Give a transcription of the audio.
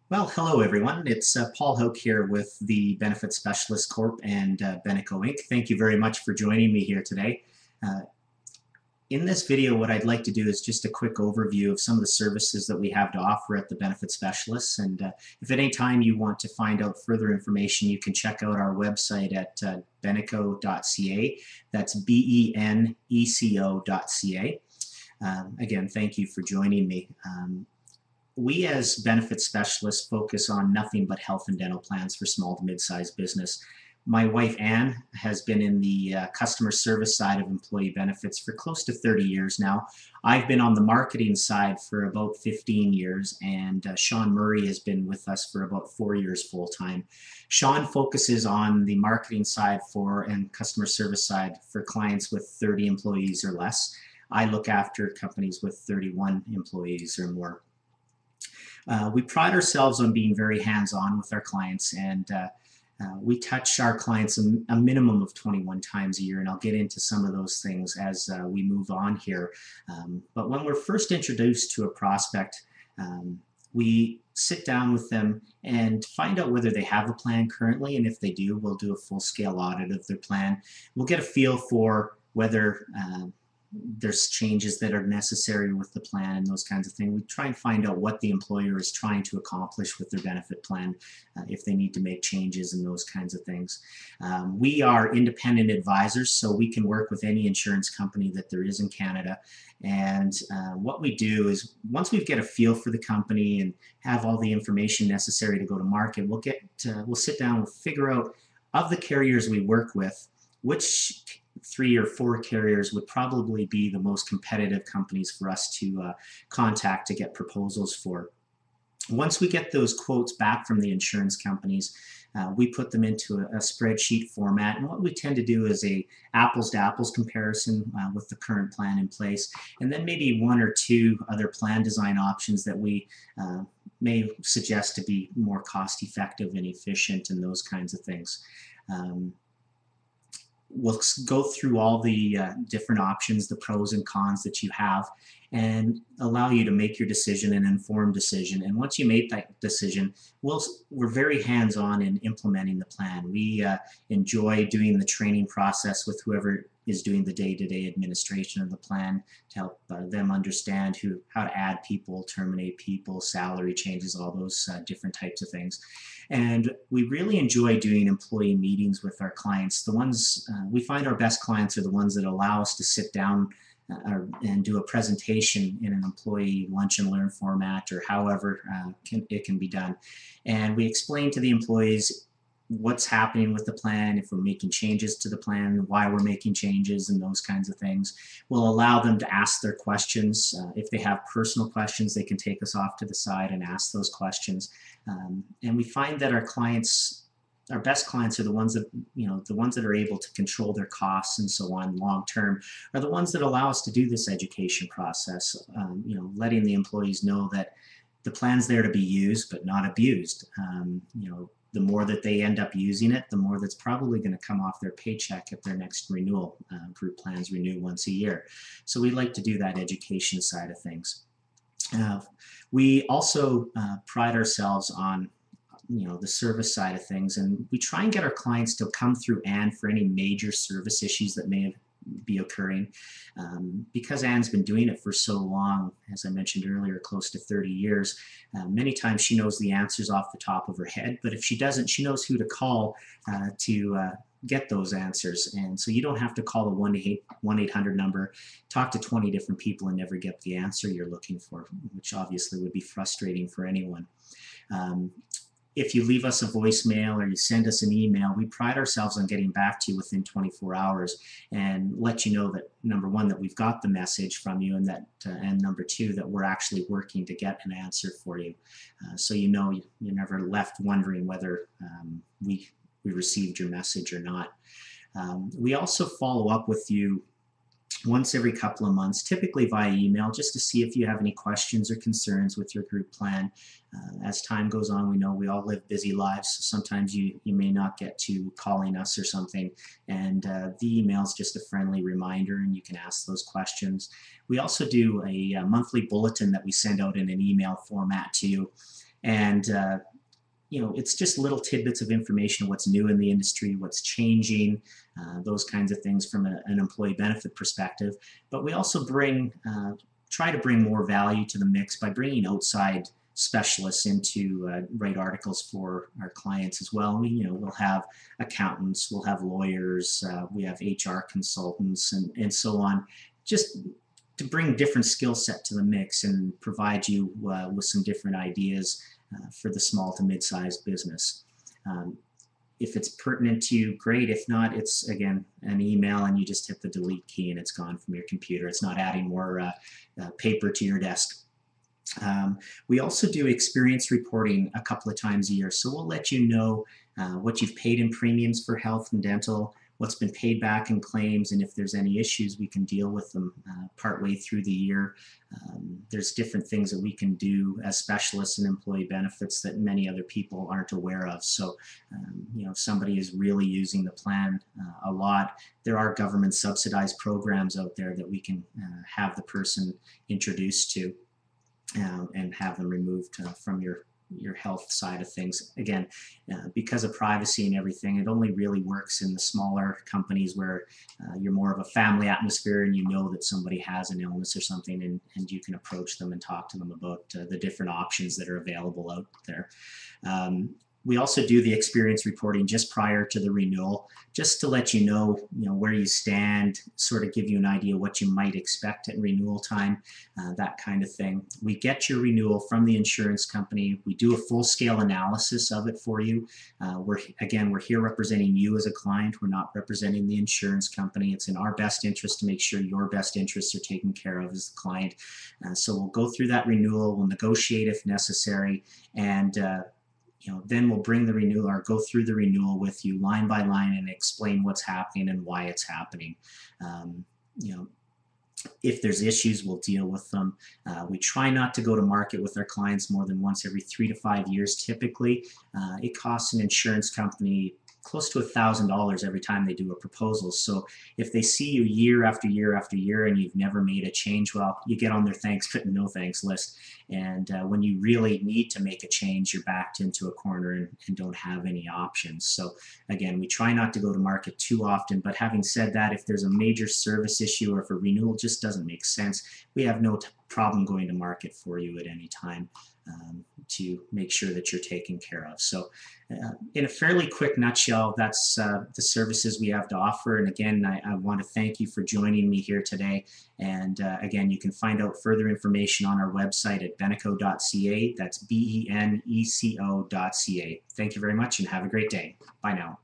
Well, hello everyone. It's Paul Hoke here with the Benefit Specialist Corp and Beneco Inc. Thank you very much for joining me here today. Uh, in this video, what I'd like to do is just a quick overview of some of the services that we have to offer at the Benefit Specialists. And if at any time you want to find out further information, you can check out our website at beneco.ca. That's beneco.ca. Again, thank you for joining me. We as benefit specialists focus on nothing but health and dental plans for small to mid-sized business. My wife Anne has been in the customer service side of employee benefits for close to 30 years now. I've been on the marketing side for about 15 years, and Sean Murray has been with us for about 4 years full time. Sean focuses on the marketing side and customer service side for clients with 30 employees or less. I look after companies with 31 employees or more. We pride ourselves on being very hands-on with our clients, and we touch our clients a minimum of 21 times a year, and I'll get into some of those things as we move on here. But when we're first introduced to a prospect, we sit down with them and find out whether they have a plan currently, and if they do, we'll do a full-scale audit of their plan. We'll get a feel for whether there's changes that are necessary with the plan and those kinds of things. We try and find out what the employer is trying to accomplish with their benefit plan, if they need to make changes and those kinds of things. We are independent advisors, so we can work with any insurance company that there is in Canada. And what we do is once we get a feel for the company and have all the information necessary to go to market, we'll sit down, we'll figure out of the carriers we work with, which 3 or 4 carriers would probably be the most competitive companies for us to contact to get proposals for. Once we get those quotes back from the insurance companies, we put them into a spreadsheet format, and what we tend to do is a apples to apples comparison with the current plan in place, and then maybe 1 or 2 other plan design options that we may suggest to be more cost effective and efficient and those kinds of things. We'll go through all the different options, the pros and cons that you have, and allow you to make your decision, an informed decision. And once you make that decision, we're very hands-on in implementing the plan. We enjoy doing the training process with whoever is doing the day-to-day administration of the plan to help them understand how to add people, terminate people, salary changes, all those different types of things. And we really enjoy doing employee meetings with our clients. The ones we find our best clients are the ones that allow us to sit down and do a presentation in an employee lunch and learn format, or however it can be done. And we explain to the employees what's happening with the plan, if we're making changes to the plan, why we're making changes, and those kinds of things. We'll allow them to ask their questions. If they have personal questions, they can take us off to the side and ask those questions. And we find that our best clients are the ones that are able to control their costs and so on long term, are the ones that allow us to do this education process, letting the employees know that the plan's there to be used but not abused. The more that they end up using it, the more that's probably going to come off their paycheck at their next renewal. Group plans renew once a year. So we like to do that education side of things. We also pride ourselves on the service side of things, and we try and get our clients to come through Anne for any major service issues that may be occurring. Because Anne's been doing it for so long, as I mentioned earlier, close to 30 years, many times she knows the answers off the top of her head, but if she doesn't, she knows who to call to get those answers. And so you don't have to call a 1-800 number, talk to 20 different people and never get the answer you're looking for, which obviously would be frustrating for anyone. If you leave us a voicemail or you send us an email, we pride ourselves on getting back to you within 24 hours and let you know that, number one, that we've got the message from you, and number two, that we're actually working to get an answer for you. So you're never left wondering whether we received your message or not. We also follow up with you once every couple of months, typically via email, just to see if you have any questions or concerns with your group plan. As time goes on, we know we all live busy lives, so sometimes you may not get to calling us or something, and the email is just a friendly reminder and you can ask those questions. We also do a monthly bulletin that we send out in an email format to you, And it's just little tidbits of information, what's new in the industry, what's changing, those kinds of things from an employee benefit perspective. But we also try to bring more value to the mix by bringing outside specialists in to write articles for our clients as well. We'll have accountants, we'll have lawyers, we have HR consultants, and so on, just to bring different skill set to the mix and provide you with some different ideas for the small to mid-sized business. If it's pertinent to you, great. If not, it's, again, an email and you just hit the delete key and it's gone from your computer. It's not adding more paper to your desk. We also do experience reporting a couple of times a year. So we'll let you know what you've paid in premiums for health and dental, what's been paid back in claims, and if there's any issues, we can deal with them partway through the year. There's different things that we can do as specialists in employee benefits that many other people aren't aware of. So, if somebody is really using the plan a lot, there are government subsidized programs out there that we can have the person introduced to and have them removed from your health side of things. Again, because of privacy and everything, it only really works in the smaller companies where you're more of a family atmosphere and you know that somebody has an illness or something, and you can approach them and talk to them about the different options that are available out there. We also do the experience reporting just prior to the renewal, just to let you know, where you stand, sort of give you an idea what you might expect at renewal time, that kind of thing. We get your renewal from the insurance company. We do a full-scale analysis of it for you. We're here representing you as a client. We're not representing the insurance company. It's in our best interest to make sure your best interests are taken care of as the client. So we'll go through that renewal. We'll negotiate if necessary, and then we'll bring the renewal or go through the renewal with you line by line and explain what's happening and why it's happening. If there's issues, we'll deal with them. We try not to go to market with our clients more than once every 3 to 5 years typically. It costs an insurance company close to $1,000 every time they do a proposal. So if they see you year after year after year and you've never made a change, well, you get on their thanks but no thanks list. And when you really need to make a change, you're backed into a corner and don't have any options. So again, we try not to go to market too often, but having said that, if there's a major service issue or if a renewal just doesn't make sense, we have no problem going to market for you at any time to make sure that you're taken care of. So in a fairly quick nutshell, that's the services we have to offer. And again, I want to thank you for joining me here today. And again, you can find out further information on our website at beneco.ca. That's BENECO.ca. Thank you very much and have a great day. Bye now.